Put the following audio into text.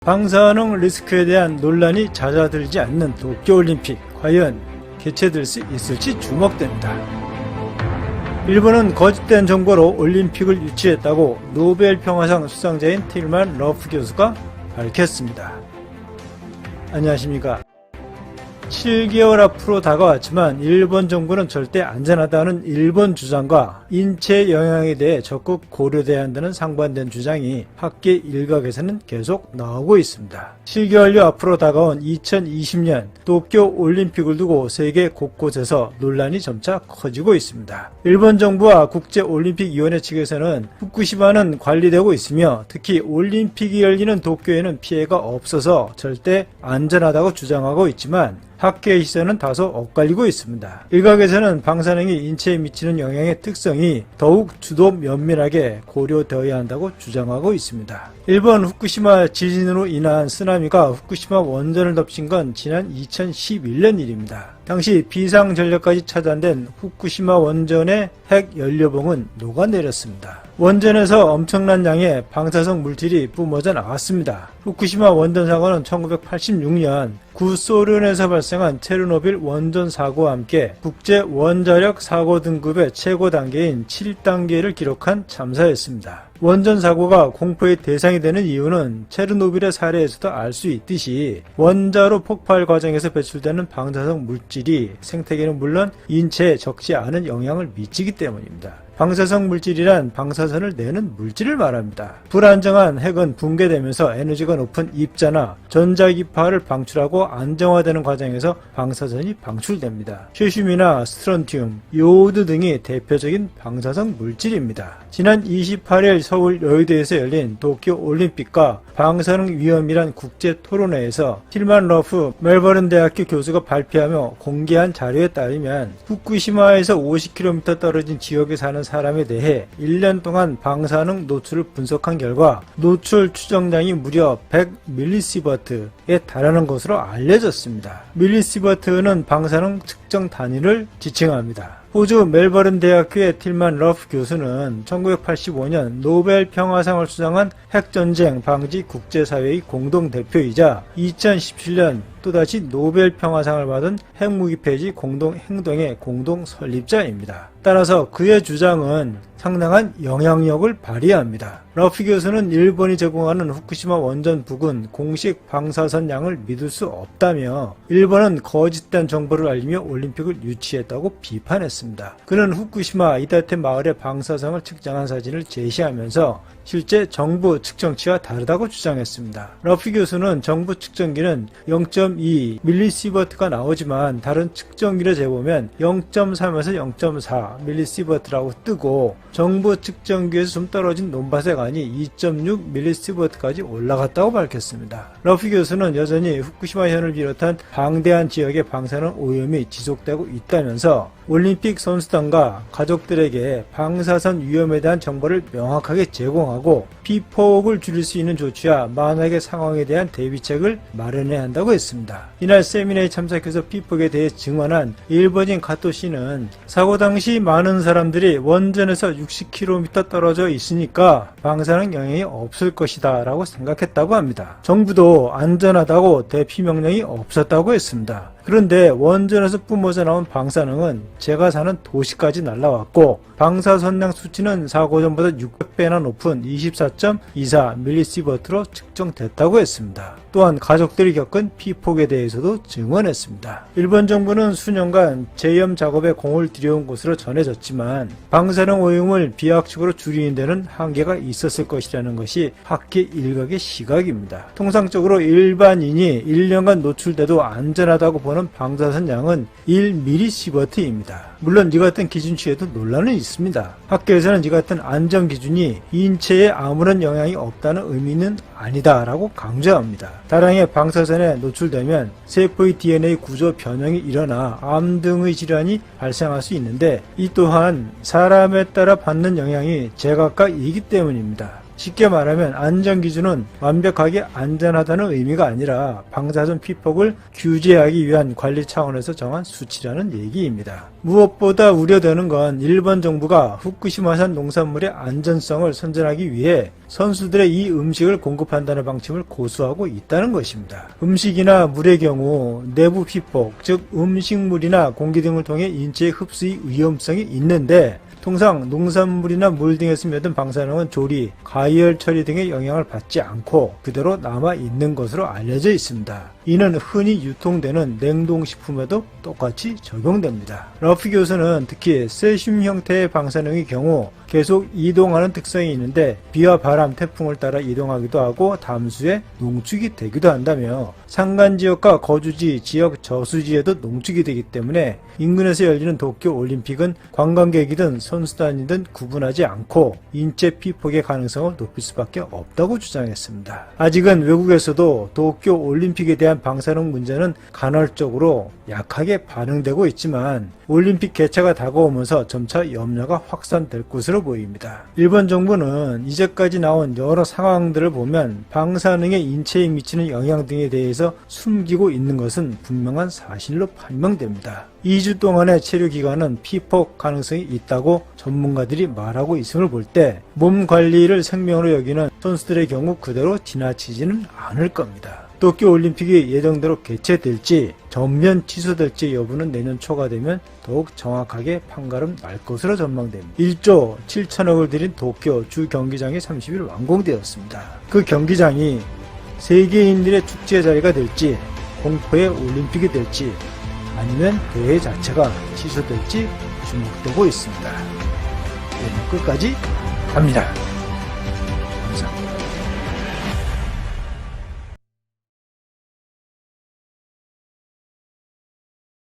방사능 리스크에 대한 논란이 잦아들지 않는 도쿄올림픽, 과연 개최될 수 있을지 주목됩니다. 일본은 거짓된 정보로 올림픽을 유치했다고 노벨 평화상 수상자인 틸만 러프 교수가 밝혔습니다. 안녕하십니까. 7개월 앞으로 다가왔지만 일본 정부는 절대 안전하다는 일본 주장과 인체 영향에 대해 적극 고려돼야 한다는 상반된 주장이 학계 일각에서는 계속 나오고 있습니다. 7개월여 앞으로 다가온 2020년 도쿄 올림픽을 두고 세계 곳곳에서 논란이 점차 커지고 있습니다. 일본 정부와 국제올림픽위원회 측에서는 후쿠시마는 관리되고 있으며 특히 올림픽이 열리는 도쿄에는 피해가 없어서 절대 안전하다고 주장하고 있지만 학계의 시선은 다소 엇갈리고 있습니다. 일각에서는 방사능이 인체에 미치는 영향의 특성이 더욱 주도 면밀하게 고려되어야 한다고 주장하고 있습니다. 일본 후쿠시마 지진으로 인한 쓰나미가 후쿠시마 원전을 덮친 건 지난 2011년 일입니다. 당시 비상전력까지 차단된 후쿠시마 원전의 핵연료봉은 녹아내렸습니다. 원전에서 엄청난 양의 방사성 물질이 뿜어져 나왔습니다. 후쿠시마 원전 사고는 1986년 구소련에서 발생한 체르노빌 원전 사고와 함께 국제 원자력 사고 등급의 최고 단계인 7단계를 기록한 참사였습니다. 원전 사고가 공포의 대상이 되는 이유는 체르노빌의 사례에서도 알 수 있듯이 원자로 폭발 과정에서 배출되는 방사성 물질이 생태계는 물론 인체에 적지 않은 영향을 미치기 때문입니다. 방사성 물질이란 방사선을 내는 물질을 말합니다. 불안정한 핵은 붕괴되면서 에너지가 높은 입자나 전자기파를 방출하고 안정화되는 과정에서 방사선이 방출됩니다. 세슘이나 스트론튬, 요오드 등이 대표적인 방사성 물질입니다. 지난 28일 서울 여의도에서 열린 도쿄올림픽과 방사능 위험이란 국제 토론회에서 틸만 러프 멜버른 대학교 교수가 발표하며 공개한 자료에 따르면 후쿠시마에서 50km 떨어진 지역에 사는 사람에 대해 1년 동안 방사능 노출을 분석한 결과 노출 추정량이 무려 100mS에 달하는 것으로 알려졌습니다. 밀리시버트는 방사능 측정 단위를 지칭합니다. 호주 멜버른 대학교의 틸만 러프 교수는 1985년 노벨 평화상을 수상한 핵전쟁 방지 국제사회의 공동대표이자 2017년 또다시 노벨 평화상을 받은 핵무기 폐지 공동행동의 공동설립자입니다. 따라서 그의 주장은 상당한 영향력을 발휘합니다. 러프 교수는 일본이 제공하는 후쿠시마 원전 부근 공식 방사선 양을 믿을 수 없다며 일본은 거짓된 정보를 알리며 올림픽을 유치했다고 비판했습니다. 그는 후쿠시마 이다테 마을의 방사성을 측정한 사진을 제시하면서 실제 정부 측정치와 다르다고 주장했습니다. 러프 교수는 정부 측정기는 0.2mS가 나오지만 다른 측정기를 재보면 0.3에서 0.4mS라고 뜨고 정부 측정기에서 좀 떨어진 논바색안이 2.6mS까지 올라갔다고 밝혔습니다. 러프 교수는 여전히 후쿠시마현을 비롯한 방대한 지역의 방사능 오염이 지속되고 있다면서 올림픽 선수단과 가족들에게 방사선 위험에 대한 정보를 명확하게 제공하고 피폭을 줄일 수 있는 조치와 만약의 상황에 대한 대비책을 마련해야 한다고 했습니다. 이날 세미나에 참석해서 피폭에 대해 증언한 일본인 가토 씨는 사고 당시 많은 사람들이 원전에서 60km 떨어져 있으니까 방사능 영향이 없을 것이다 라고 생각했다고 합니다. 정부도 안전하다고 대피 명령이 없었다고 했습니다. 그런데 원전에서 뿜어져 나온 방사능은 제가 사는 도시까지 날아왔고 방사선량 수치는 사고 전보다 600배나 높은 24.24mS로 측정됐다고 했습니다. 또한 가족들이 겪은 피폭에 대해서도 증언했습니다. 일본 정부는 수년간 재염 작업에 공을 들여온 것으로 전해졌지만 방사능 오염을 비약적으로 줄이는 데는 한계가 있었을 것이라는 것이 학계 일각의 시각입니다. 통상적으로 일반인이 1년간 노출돼도 안전하다고 보는 방사선 양은 1mS입니다. 물론 이 같은 기준치에도 논란은 있습니다. 학계에서는 이 같은 안전 기준이 인체에 아무런 영향이 없다는 의미는 아니다라고 강조합니다. 다량의 방사선에 노출되면 세포의 DNA 구조 변형이 일어나 암 등의 질환이 발생할 수 있는데 이 또한 사람에 따라 받는 영향이 제각각이기 때문입니다. 쉽게 말하면 안전기준은 완벽하게 안전하다는 의미가 아니라 방사선 피폭을 규제하기 위한 관리 차원에서 정한 수치라는 얘기입니다. 무엇보다 우려되는 건 일본 정부가 후쿠시마산 농산물의 안전성을 선전하기 위해 선수들의 이 음식을 공급한다는 방침을 고수하고 있다는 것입니다. 음식이나 물의 경우 내부 피폭, 즉 음식물이나 공기 등을 통해 인체에 흡수의 위험성이 있는데 통상 농산물이나 물 등에서 맺은 방사능은 조리, 가열 처리 등의 영향을 받지 않고 그대로 남아있는 것으로 알려져 있습니다. 이는 흔히 유통되는 냉동식품에도 똑같이 적용됩니다. 러피 교수는 특히 세슘 형태의 방사능의 경우 계속 이동하는 특성이 있는데 비와 바람, 태풍을 따라 이동하기도 하고 담수에 농축이 되기도 한다며 산간지역과 거주지, 지역 저수지에도 농축이 되기 때문에 인근에서 열리는 도쿄 올림픽은 관광객이든 선수단이든 구분하지 않고 인체 피폭의 가능성을 높일 수밖에 없다고 주장했습니다. 아직은 외국에서도 도쿄 올림픽에 대한 방사능 문제는 간헐적으로 약하게 반응되고 있지만 올림픽 개최가 다가오면서 점차 염려가 확산될 것으로 보입니다. 일본 정부는 이제까지 나온 여러 상황들을 보면 방사능의 인체에 미치는 영향 등에 대해서 숨기고 있는 것은 분명한 사실로 판명됩니다. 2주 동안의 체류 기간은 피폭 가능성이 있다고 전문가들이 말하고 있음을 볼 때 몸 관리를 생명으로 여기는 선수들의 경우 그대로 지나치지는 않을 겁니다. 도쿄 올림픽이 예정대로 개최될지 전면 취소될지 여부는 내년 초가 되면 더욱 정확하게 판가름 날 것으로 전망됩니다. 1조 7천억을 들인 도쿄 주 경기장이 30일 완공되었습니다. 그 경기장이 세계인들의 축제 자리가 될지 공포의 올림픽이 될지 아니면 대회 자체가 취소될지 주목되고 있습니다. 끝까지 갑니다. 감사합니다.